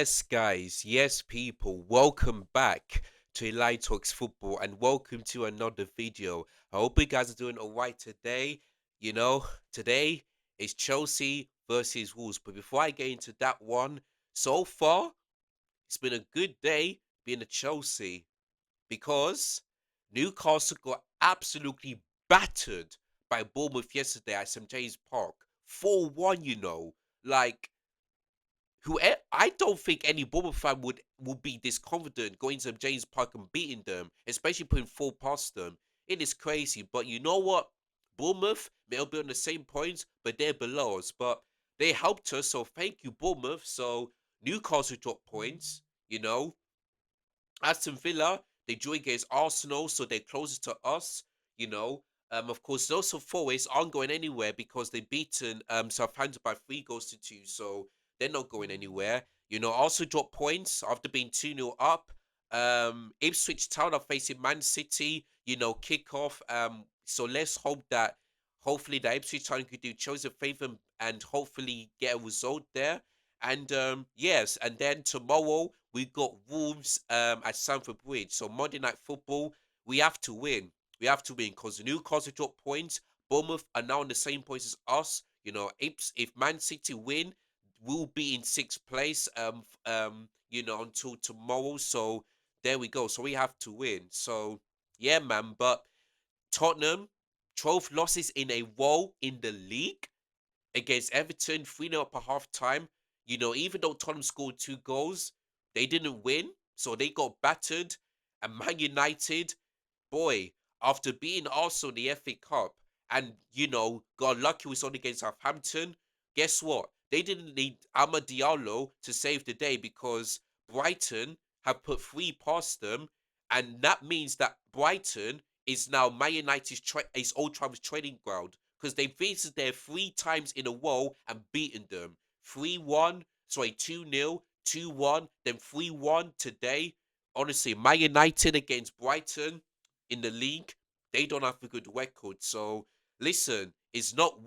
Yes, guys. Yes, people. Welcome back to Eli Talks Football and welcome to another video. I hope you guys are doing all right today. You know, today is Chelsea versus Wolves. But before I get into that one, so far, it's been a good day being a Chelsea because Newcastle got absolutely battered by Bournemouth yesterday at St. James Park. 4-1, Like, I don't think any Bournemouth fan would be this confident going to James Park and beating them, especially putting four past them. It is crazy, but you know what? Bournemouth may be on the same points, but they're below us. But they helped us, so thank you, Bournemouth. So Newcastle dropped points. You know, Aston Villa, they drew against Arsenal, so they're closer to us, you know. Of course, those of Forest aren't going anywhere because they've beaten Southampton by 3 goals to 2, so they're not going anywhere. Also dropped points after being 2-0 up. Ipswich Town are facing Man City, kickoff. So let's hope that hopefully the Ipswich Town could do Chelsea a favour and hopefully get a result there. And yes, and then tomorrow we got Wolves at Stamford Bridge. So Monday Night Football, we have to win. We have to win because Newcastle dropped points. Bournemouth are now on the same points as us. If Man City win, we'll be in sixth place. Until tomorrow. So there we go. So we have to win. So yeah, man. But Tottenham, 12 losses in a row in the league against Everton, 3-0 up at half time. Even though Tottenham scored 2 goals, they didn't win. So they got battered. And Man United, boy, after beating Arsenal in the FA Cup and, got lucky was on against Southampton, guess what? They didn't need Amad Diallo to save the day because Brighton have put 3 past them. And that means that Brighton is now Man United's Old Trafford's training ground because they visited there 3 times in a row and beaten them. 3-1, sorry, 2-0, 2-1, then 3-1 today. Honestly, Man United against Brighton in the league, they don't have a good record. So listen, it's not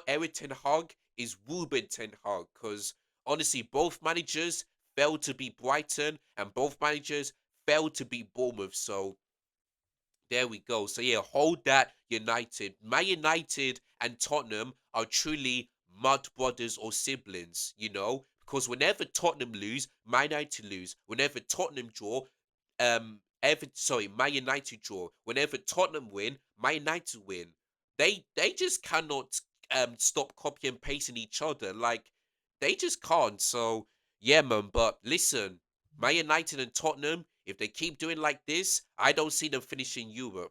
Eric Ten Hag, it's Ruben Ten Hag. Because honestly, both managers failed to beat Brighton and both managers failed to beat Bournemouth. So there we go. So yeah, hold that United. Man United and Tottenham are truly mud brothers or siblings, because whenever Tottenham lose, Man United lose. Whenever Tottenham draw, Man United draw. Whenever Tottenham win, Man United win. They just cannot stop copy and pasting each other. Like they just can't. So yeah, man. But listen, Man United and Tottenham, if they keep doing like this, I don't see them finishing Europe.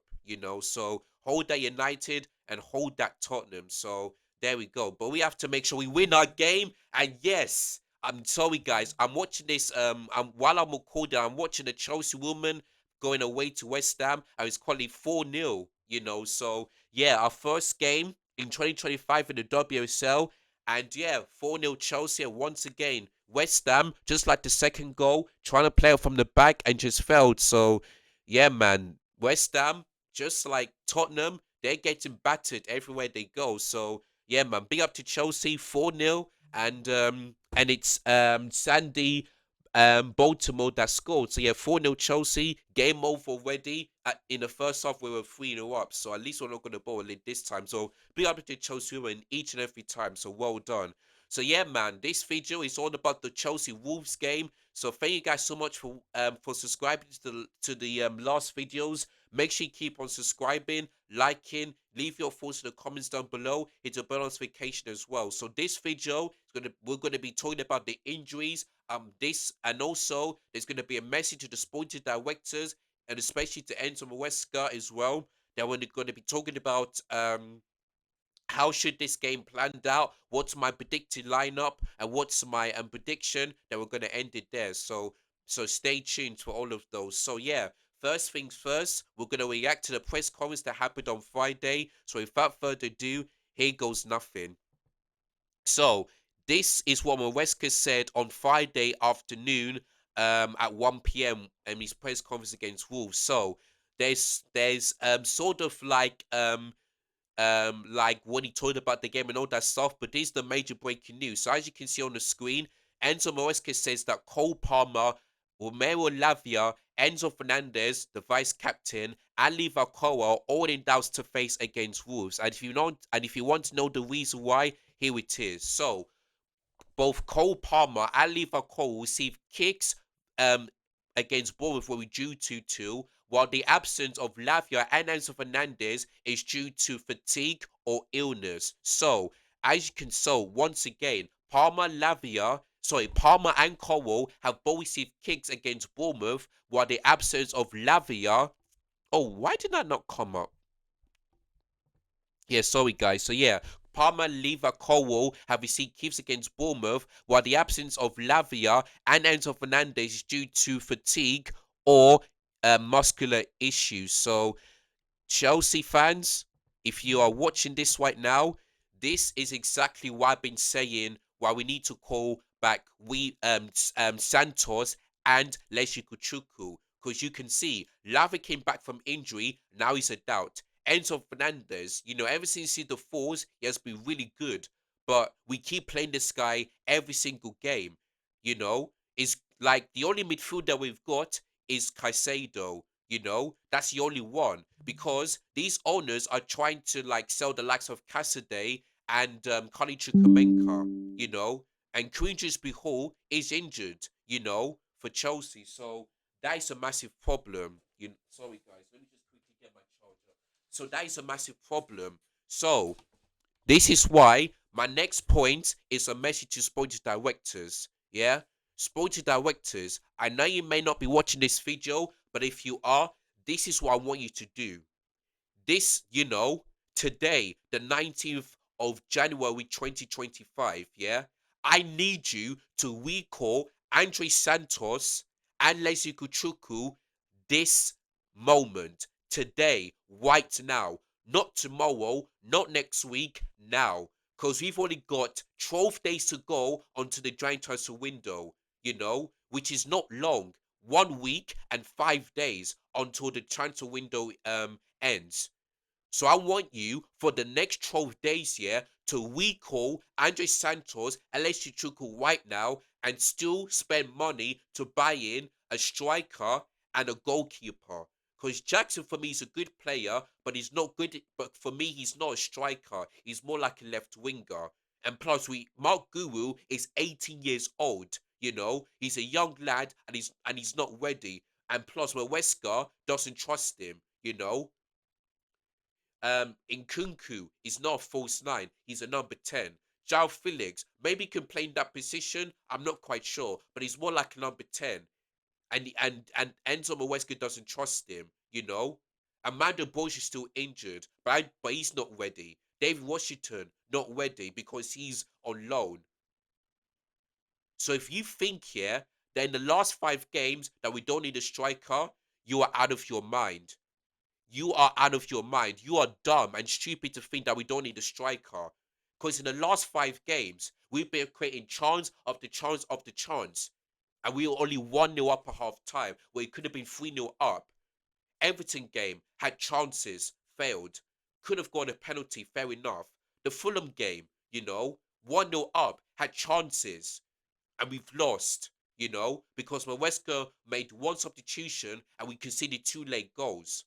So hold that United and hold that Tottenham. So there we go. But we have to make sure we win our game. And yes, I'm sorry, guys. I'm watching this. While I'm recording, I'm watching the Chelsea woman going away to West Ham. And it's currently 4-0. So yeah, our first game in 2025 in the WSL. And yeah, 4-0 Chelsea. And once again, West Ham, just like the second goal, trying to play it from the back and just failed. So yeah, man, West Ham, just like Tottenham, they're getting battered everywhere they go. So yeah, man, big up to Chelsea, 4-0, and it's Sandy Baltimore that scored. So yeah, 4-0 Chelsea, game over already. In the first half, we were 3-0 up. So at least we're not going to bowl it this time. So big up to Chelsea in each and every time. So well done. So yeah, man, this video is all about the Chelsea Wolves game. So thank you guys so much for subscribing to the last videos. Make sure you keep on subscribing, liking, leave your thoughts in the comments down below. Hit the bell notification as well. So this video we're gonna be talking about the injuries. This and also there's gonna be a message to the sporting directors and especially to Enzo Maresca as well. That we're gonna be talking about how should this game planned out, what's my predicted lineup, and what's my prediction that we're going to end it there. So stay tuned for all of those. So yeah, first things first, we're going to react to the press conference that happened on Friday. So without further ado, here goes nothing. So this is what Maresca said on Friday afternoon at 1 p.m. in his press conference against Wolves. So there's sort of like what he told about the game and all that stuff. But this is the major breaking news. So as you can see on the screen, Enzo Maresca says that Cole Palmer, Romero Lavia, Enzo Fernandez, the vice captain, and Levi Cowell all in doubts to face against Wolves. And if you want to know the reason why, here it is. So both Cole Palmer and Levi Cole received kicks um, against Bournemouth where we drew 2-2, while the absence of Lavia and Enzo Fernandez is due to fatigue or illness. So, as you can once again, Palmer and Cole have both received kicks against Bournemouth, while the absence of Lavia. Oh, why did that not come up? Yeah, sorry guys. So yeah, Palmer, Lever, Colwell have received kicks against Bournemouth, while the absence of Lavia and Enzo Fernandez is due to fatigue or muscular issues. So Chelsea fans, if you are watching this right now, this is exactly what I've been saying. Why we need to call back Santos and Leshi Kuchuku, because you can see Lava came back from injury. Now he's a doubt. Enzo Fernandez, ever since the falls, he has been really good. But we keep playing this guy every single game. It's like the only midfielder we've got is Caicedo. That's the only one because these owners are trying to like sell the likes of Cassidy and Kali Chukwuemeka, and Queensbury Hall is injured, for Chelsea. So that is a massive problem. Sorry guys, let me just quickly get my charger. So that is a massive problem. So this is why my next point is a message to sports directors. Yeah, sports directors. I know you may not be watching this video, but if you are, this is what I want you to do. This, today, the 19th of January 2025, yeah, I need you to recall Andre Santos and Leslie Kuchuku this moment, today, right now, not tomorrow, not next week, now. Because we've only got 12 days to go onto the giant transfer window, which is not long. 1 week and 5 days until the transfer window ends. So I want you for the next 12 days here to recall Andre Santos, LSU Chuku right now and still spend money to buy in a striker and a goalkeeper. Because Jackson for me is a good player, but he's not good. But for me, he's not a striker. He's more like a left winger. And plus, Mark Guru is 18 years old. He's a young lad, and he's not ready. And plus, Wesker doesn't trust him. Nkunku is not a false nine. He's a number 10. João Felix maybe can play in that position. I'm not quite sure, but he's more like a number 10. And Enzo Maresca doesn't trust him. Amanda Bosch is still injured, but he's not ready. David Washington not ready because he's on loan. So if you think here that in the last 5 games that we don't need a striker, you are out of your mind. You are out of your mind. You are dumb and stupid to think that we don't need a striker. Because in the last 5 games, we've been creating chance after chance after chance. And we were only 1-0 up at half time, where it could have been 3-0 up. Everton game had chances, failed. Could have gone a penalty, fair enough. The Fulham game, 1-0 up, had chances. And we've lost, because Maresca made one substitution and we conceded 2 late goals.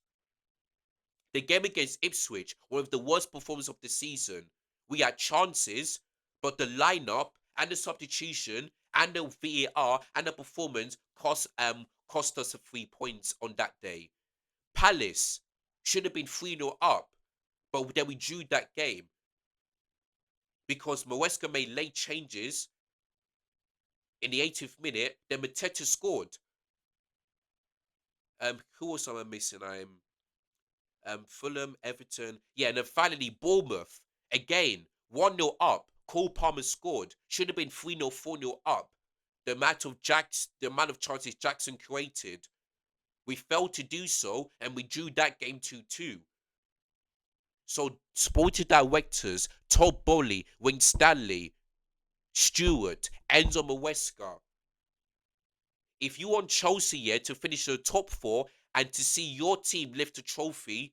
The game against Ipswich, one of the worst performances of the season. We had chances, but the lineup and the substitution and the VAR and the performance cost us 3 points on that day. Palace should have been 3-0 up, but then we drew that game because Maresca made late changes in the 80th minute. Then Mateta scored. Who else am I missing? Fulham, Everton. Yeah, and then finally Bournemouth. Again, 1-0 up. Cole Palmer scored. Should have been 3-0, 4-0 up. The amount of chances Jackson created. We failed to do so, and we drew that game 2-2. So, sporting directors, Todd Bowley, Wayne Stanley, Stewart, Enzo Maresca. If you want Chelsea here to finish the top 4 and to see your team lift a trophy,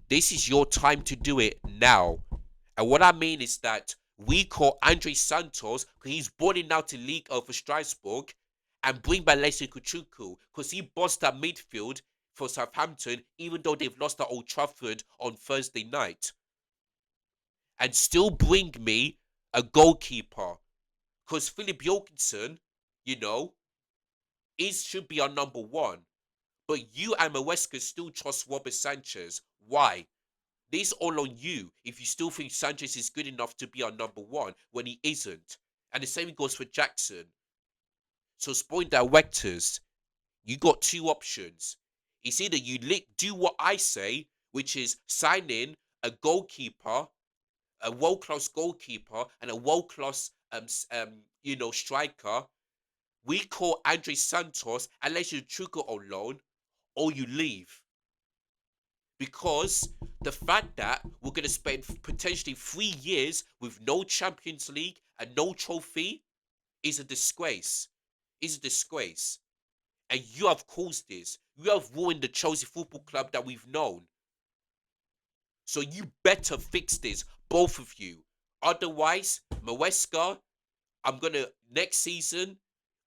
this is your time to do it now. And what I mean is that we call Andre Santos because he's balling out to league for Strasbourg and bring back Leslie Kuchuku because he bossed that midfield for Southampton even though they've lost at Old Trafford on Thursday night. And still bring me a goalkeeper because Philip Jorgensen, you know, is should be our number one. But you and Maresca still trust Robert Sanchez. Why? This all on you if you still think Sanchez is good enough to be our number one when he isn't. And the same goes for Jackson. So point directors, you got two options. It's either you do what I say, which is sign in a goalkeeper, a world-class goalkeeper, and a world-class striker. We call Andre Santos and let you trigger on loan, or you leave. Because the fact that we're going to spend potentially 3 years with no Champions League and no trophy is a disgrace. Is a disgrace. And you have caused this. You have ruined the Chelsea Football Club that we've known. So you better fix this, both of you. Otherwise, Maresca, I'm gonna next season.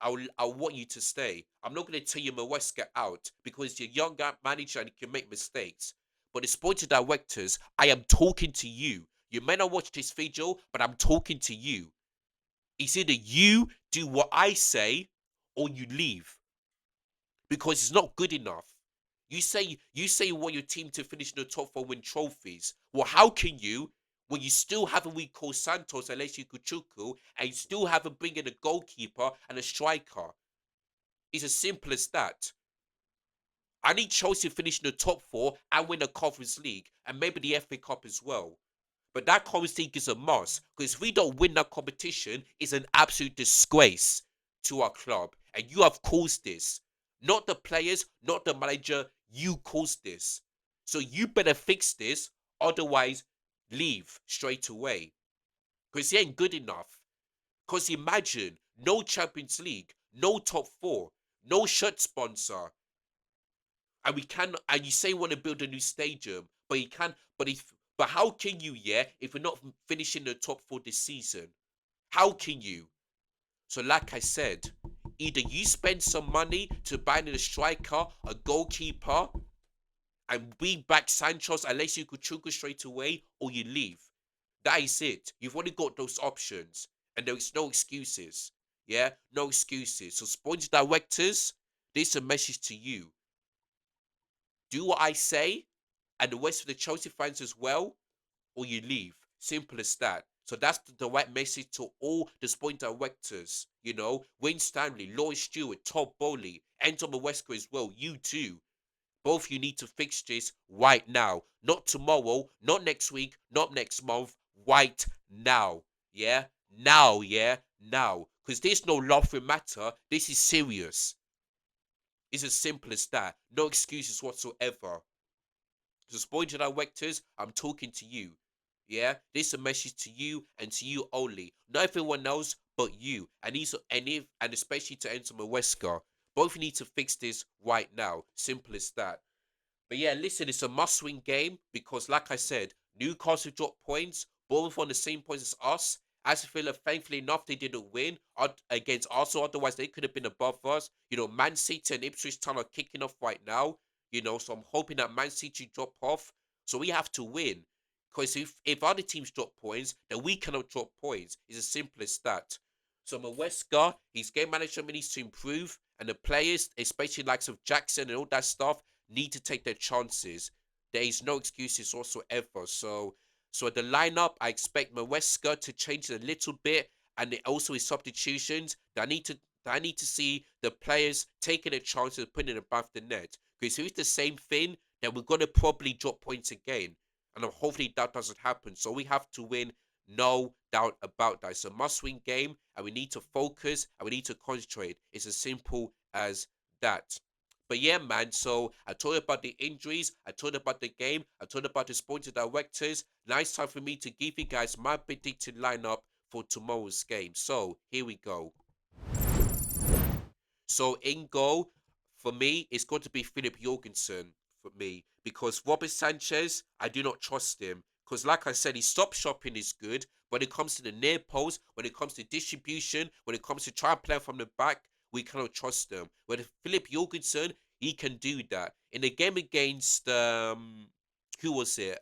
I want you to stay. I'm not gonna tell you Maresca out because you're a young manager and you can make mistakes. But as sporting directors, I am talking to you. You may not watch this video, but I'm talking to you. It's either you do what I say or you leave because it's not good enough. You say you want your team to finish in the top four, win trophies. Well, how can you when you still haven't recalled Santos unless you Kuchuku and you still haven't bring in a goalkeeper and a striker? It's as simple as that. I need Chelsea to finish in the top four and win the Conference League and maybe the FA Cup as well. But that Conference League is a must because if we don't win that competition, it's an absolute disgrace to our club. And you have caused this. Not the players, not the manager. You caused this. So you better fix this. Otherwise, leave straight away. Because he ain't good enough. Because imagine no Champions League, no top four, no shirt sponsor, and we can and you say you want to build a new stadium, but you can but how can you, yeah, if we're not finishing the top four this season? How can you? So like I said, either you spend some money to buy in a striker, a goalkeeper, and bring back Santos unless you could Kuchuka straight away, or you leave. That is it. You've only got those options. And there is no excuses. Yeah? No excuses. So sports directors, this is a message to you. Do what I say, and the rest of the Chelsea fans as well, or you leave. Simple as that. So that's the right message to all the sporting directors. You know, Wayne Stanley, Lloyd Stewart, Todd Bowley, Enzo Maresca as well. You too. Both you need to fix this right now. Not tomorrow, not next week, not next month. Right now. Yeah? Now, yeah? Now. Because there's no laughing matter. This is serious. It's as simple as that. No excuses whatsoever. So spoiler directors, I'm talking to you. Yeah, this is a message to you and to you only. Not everyone else, but you. And especially to Enzo Maresca. Both need to fix this right now. Simple as that. But yeah, listen, it's a must-win game because, like I said, Newcastle dropped points, both on the same points as us. Aston Villa, thankfully enough, they didn't win against Arsenal. Otherwise, they could have been above us. You know, Man City and Ipswich Town are kicking off right now. You know, so I'm hoping that Man City drop off. So we have to win. Because if other teams drop points, then we cannot drop points. It's as simple as that. So Maresca, his game management needs to improve. And the players, especially likes of Jackson and all that stuff, need to take their chances. There is no excuses whatsoever. So the lineup, I expect Maresca to change a little bit, and also his substitutions. I need to see the players taking a chance and putting it above the net. Because if it's the same thing, then we're gonna probably drop points again, and hopefully that doesn't happen. So we have to win, no doubt about that. It's a must-win game, and we need to focus and we need to concentrate. It's as simple as that. But yeah, man, so I told you about the injuries, I told you about the game, I told you about the sporting directors. Now it's time for me to give you guys my predicted lineup for tomorrow's game. So here we go. So in goal, for me, it's got to be Philip Jorgensen for me because Robert Sanchez, I do not trust him Because, like I said, his stop shopping is good. When it comes to the near post, when it comes to distribution, when it comes to try and play from the back, we cannot trust them. When Philip Jorgensen, he can do that. In the game against who was it?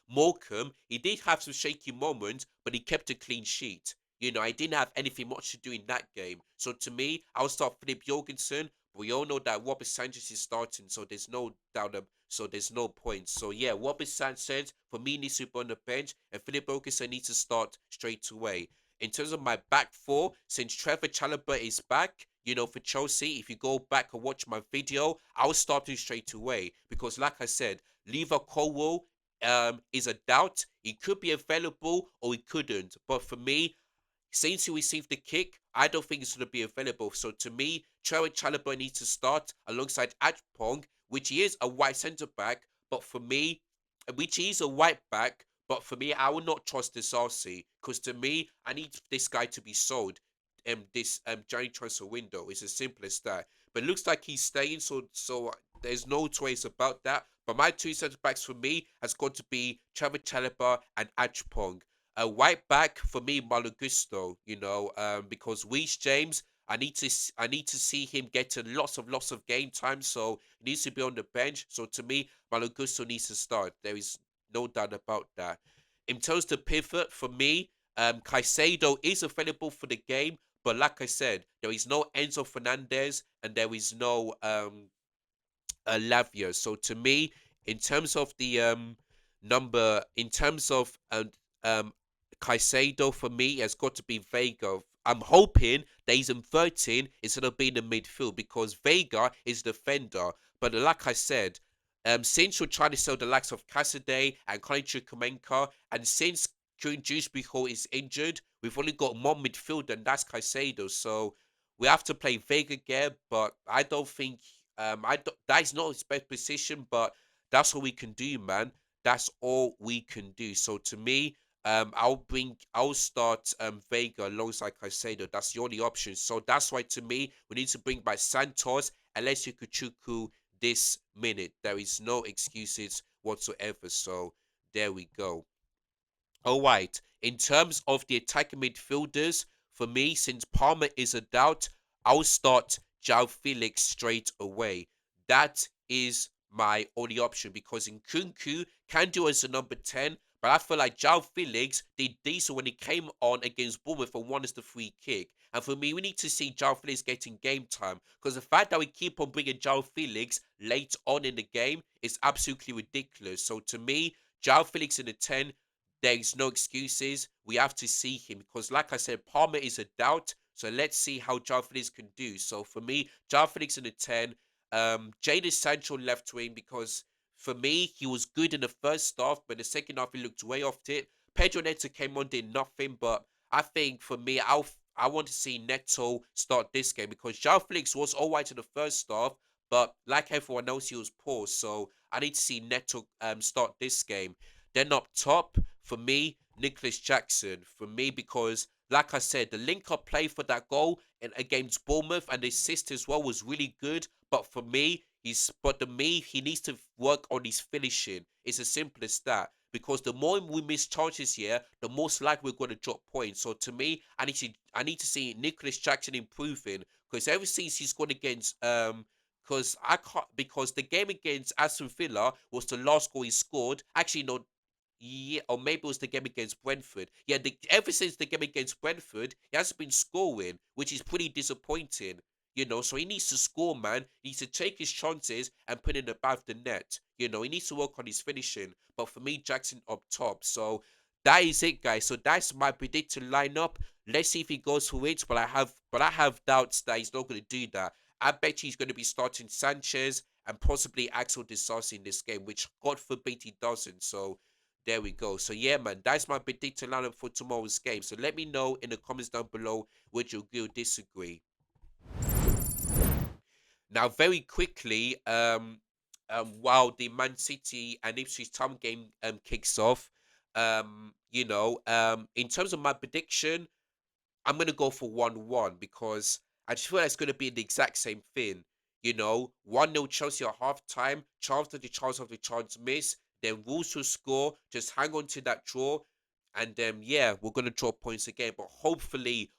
Morecambe, he did have some shaky moments, but he kept a clean sheet. You know, I didn't have anything much to do in that game. So to me, I'll start Philip Jorgensen. We all know that Robert Sanchez is starting, so there's no doubt. So there's no point. So yeah, Robert Sanchez for me needs to be on the bench, and Philip Jorgensen needs to start straight away. In terms of my back four, since Trevor Chalobah is back, you know, for Chelsea, if you go back and watch my video, I'll start him straight away because, like I said, Lever Colwell is a doubt. He could be available or he couldn't. But for me, since he received the kick, I don't think it's going to be available. So to me, Trevor Chalobah needs to start alongside Ajpong, which he is a white centre back. But for me, which he is a white back. But for me, I will not trust this RC because to me, I need this guy to be sold. This January transfer window. It's as simple as that. But it looks like he's staying, so there's no choice about that. But my two centre backs for me has got to be Trevor Chalobah and Ajpong. A white back for me, Malagusto. You know, because Reece James, I need to see him get lots of game time. So he needs to be on the bench. So to me, Malagusto needs to start. There is no doubt about that. In terms of pivot, for me, Caicedo is available for the game, but like I said, there is no Enzo Fernandez and there is no Lavia. So to me, in terms of the in terms of Caicedo for me has got to be Vega. I'm hoping that he's inverting instead of being in midfield because Vega is defender. But like I said, since you're trying to sell the likes of Cassidy and Colin Chukwuemeka, and since Dewsbury Hall is injured, we've only got one midfielder, and that's Caicedo. So we have to play Vega again, but I don't think I don't, that is not his best position, but that's all we can do, man. That's all we can do. So to me, I'll start Vega alongside Caicedo. That's the only option. So that's why to me we need to bring back Santos unless you could Chuku this minute. There is no excuses whatsoever. So there we go. All right. In terms of the attacking midfielders, for me, since Palmer is a doubt, I'll start João Felix straight away. That is my only option because Nkunku can do as a number 10, but I feel like João Felix did decent when he came on against Bournemouth and won us the free kick. And for me, we need to see João Felix getting game time because the fact that we keep on bringing João Felix late on in the game is absolutely ridiculous. So to me, João Felix in the 10, there is no excuses. We have to see him because, like I said, Palmer is a doubt. So let's see how João Felix can do. So for me, João Felix in the 10. Jadon Sancho left wing because for me, he was good in the first half, but the second half he looked way off it. Pedro Neto came on, did nothing, but I think for me, I want to see Neto start this game because João Felix was all right in the first half, but like everyone else, he was poor. So I need to see Neto start this game. Then up top, for me, Nicholas Jackson. For me, because like I said, the link-up play for that goal against Bournemouth and the assist as well was really good. But for me, he needs to work on his finishing. It's as simple as that. Because the more we miss chances here, the most likely we're going to drop points. So to me, I need to see Nicholas Jackson improving. Because ever since he's gone against because the game against Aston Villa was the last goal he scored. Actually, no, yeah, or maybe it was the game against Brentford. Yeah, ever since the game against Brentford, he hasn't been scoring, which is pretty disappointing. You know, so he needs to score, man. He needs to take his chances and put it above the net. You know, he needs to work on his finishing. But for me, Jackson up top. So that is it, guys. So that's my predicted lineup. Let's see if he goes for it. But I have doubts that he's not going to do that. I bet he's going to be starting Sanchez and possibly Axel Disasi in this game, which God forbid he doesn't. So there we go. So yeah, man, that's my predicted lineup for tomorrow's game. So let me know in the comments down below would you agree or disagree. Now, very quickly, while the Man City and Ipswich Town game kicks off, in terms of my prediction, I'm gonna go for 1-1 because I just feel like it's gonna be the exact same thing. You know, 1-0 Chelsea at half time, chance after chance after chance miss. then Wolves will score. Just hang on to that draw, and yeah, we're gonna draw points again. But hopefully,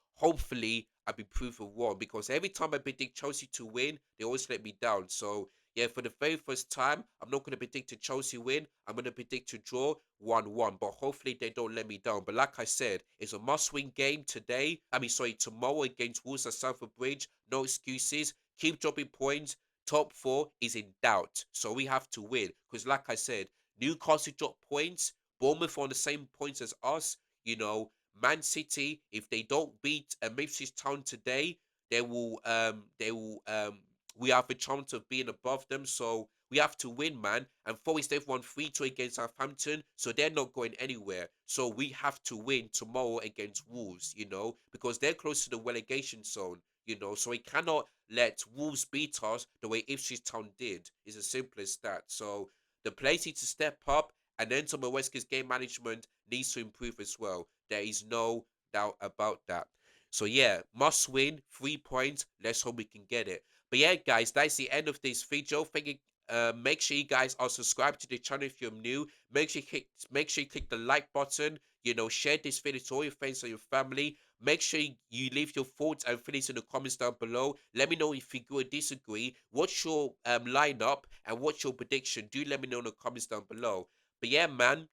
I'll be proven wrong because every time I predict Chelsea to win, they always let me down. So yeah, for the very first time, I'm not gonna predict a Chelsea win. I'm gonna predict to draw 1-1. But hopefully they don't let me down. But like I said, it's a must-win game today. I mean, sorry, tomorrow against Wolves at Stamford Bridge. No excuses. Keep dropping points. Top four is in doubt, so we have to win. Because like I said, Newcastle dropped points. Bournemouth on the same points as us. You know, Man City, if they don't beat Ipswich Town today, we have a chance of being above them. So we have to win, man. And Forest they've won 3-2 against Southampton, so they're not going anywhere. So we have to win tomorrow against Wolves, because they're close to the relegation zone. So we cannot let Wolves beat us the way Ipswich Town did. It's as simple as that. So the players need to step up, and then Westergaard's game management needs to improve as well. There is no doubt about that. So yeah, must win, 3 points. Let's hope we can get it. But yeah, guys, that's the end of this video. Thank you. Make sure you guys are subscribed to the channel if you're new. Make sure you click the like button. Share this video to all your friends and your family. Make sure you leave your thoughts and feelings in the comments down below. Let me know if you agree or disagree. What's your lineup and what's your prediction? Do let me know in the comments down below. But yeah, man,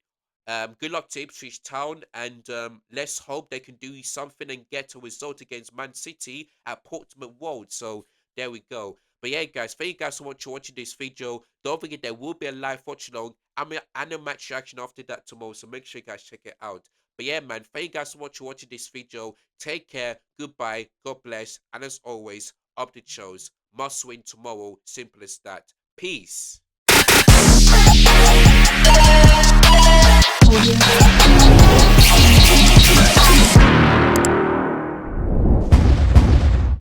good luck to Ipswich Town, and let's hope they can do something and get a result against Man City at Portsmouth Road. So there we go. But yeah, guys, thank you guys so much for watching this video. Don't forget there will be a live watch along and a match reaction after that tomorrow. So make sure you guys check it out. But yeah, man, thank you guys so much for watching this video. Take care, goodbye, God bless, and as always, up the shows. Must win tomorrow. Simple as that. Peace.